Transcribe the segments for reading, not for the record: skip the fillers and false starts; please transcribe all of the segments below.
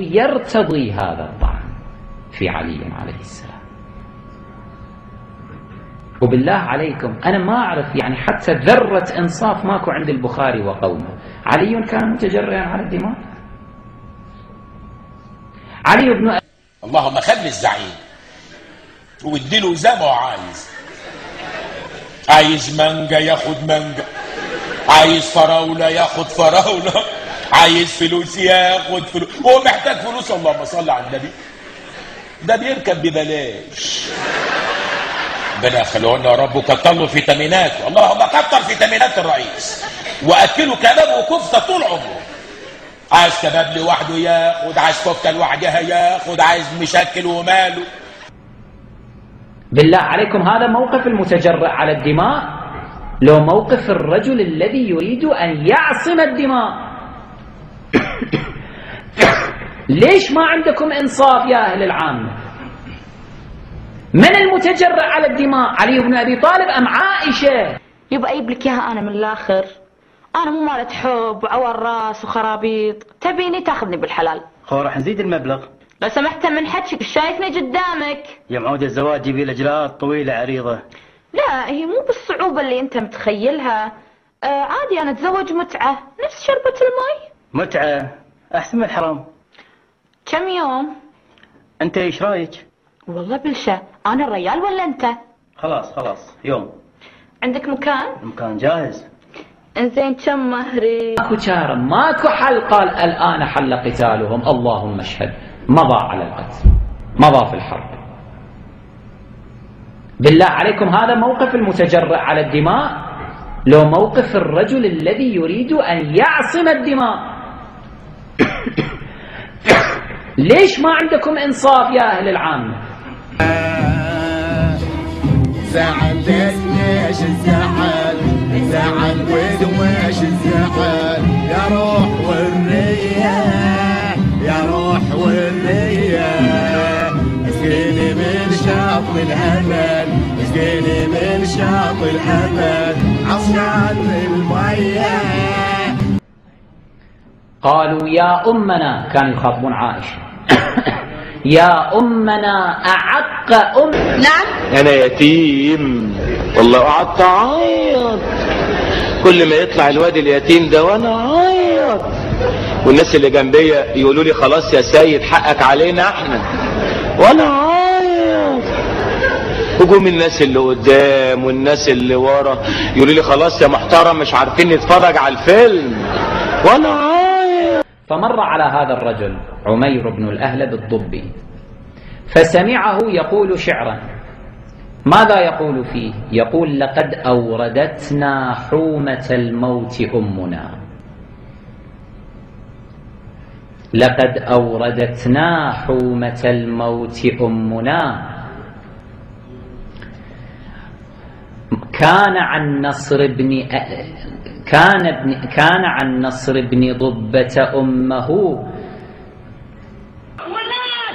يرتضي هذا الطعن في علي عليه السلام. وبالله عليكم أنا ما أعرف يعني حتى ذرة إنصاف ماكو عند البخاري وقومه. علي كان متجرئا على الدماء؟ علي بن اللهم خلي الزعيم واديله زي ما هو عايز مانجا ياخد مانجا، عايز فراولة ياخد فراولة، عايز فلوس ياخد فلوس. هو محتاج فلوس؟ اللهم صل على النبي، ده بيركب ببلاش. ربنا يخلونا يا رب وكتر فيتاميناته. اللهم كتر فيتامينات الرئيس واكله كباب وكفته طول عمره. عايز كباب لوحده ياخد، عايز كفته لوحدها ياخد، عايز مشكل وماله. بالله عليكم هذا موقف المتجرئ على الدماء؟ لو موقف الرجل الذي يريد أن يعصم الدماء. ليش ما عندكم إنصاف يا أهل العامة؟ من المتجرئ على الدماء؟ علي بن أبي طالب أم عائشة؟ يبقى أجيب لك إياها أنا من الآخر. أنا مو مالت حب وعور راس وخرابيط، تبيني تاخذني بالحلال. هو راح نزيد المبلغ لو سمحت من حكيك، شايفني قدامك يا معود. الزواج يبي له اجراءات طويله عريضه. لا هي مو بالصعوبه اللي انت متخيلها. عادي انا اتزوج متعه نفس شربة المي. متعه احسن من الحرام. كم يوم؟ انت ايش رايك؟ والله بلشة، انا الريال ولا انت؟ خلاص يوم. عندك مكان؟ المكان جاهز. انزين كم مهري؟ ماكو شارم، ماكو حل. قال الآن حل قتالهم، اللهم اشهد. مضى على القتل، مضى في الحرب. بالله عليكم هذا موقف المتجرئ على الدماء؟ لو موقف الرجل الذي يريد أن يعصم الدماء. ليش ما عندكم إنصاف يا أهل العامة؟ زعلت ليش الزعل؟ زعل ودويش الزعل؟ يا روح والرياح، يا روح والرياح، اسقيني من شاطئ الامل، اسقيني من شاطئ الامل عطشان المياه. قالوا يا أمنا، كانوا يخاطبون عائشة. يا أمنا أعق نعم أنا يتيم والله، قعدت أعيط كل ما يطلع الواد اليتيم ده وأنا أعيط، والناس اللي جنبية يقولوا لي خلاص يا سيد حقك علينا احنا، وأنا أعيط. هجوم الناس اللي قدام والناس اللي ورا يقولوا لي خلاص يا محترم مش عارفين نتفرج على الفيلم، وأنا أعيط. فمر على هذا الرجل عمير بن الأهلب الضبي فسمعه يقول شعرا. ماذا يقول فيه؟ يقول لقد أوردتنا حومة الموت أمنا، لقد أوردتنا حومة الموت أمنا. كان عن نصر بن ضبة أمه.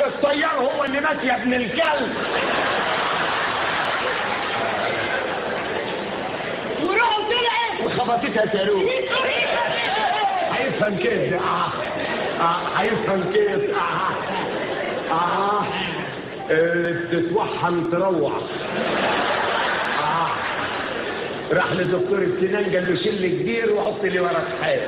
الطيار هو اللي مات يا ابن الكلب. وروحوا طلعت وخبطتها صاروخ. هيفهم كده. هيفهم كده. تتوحم تروح. راح لدكتور السنان قال له شيل الجدير وحط لي ورا الحال.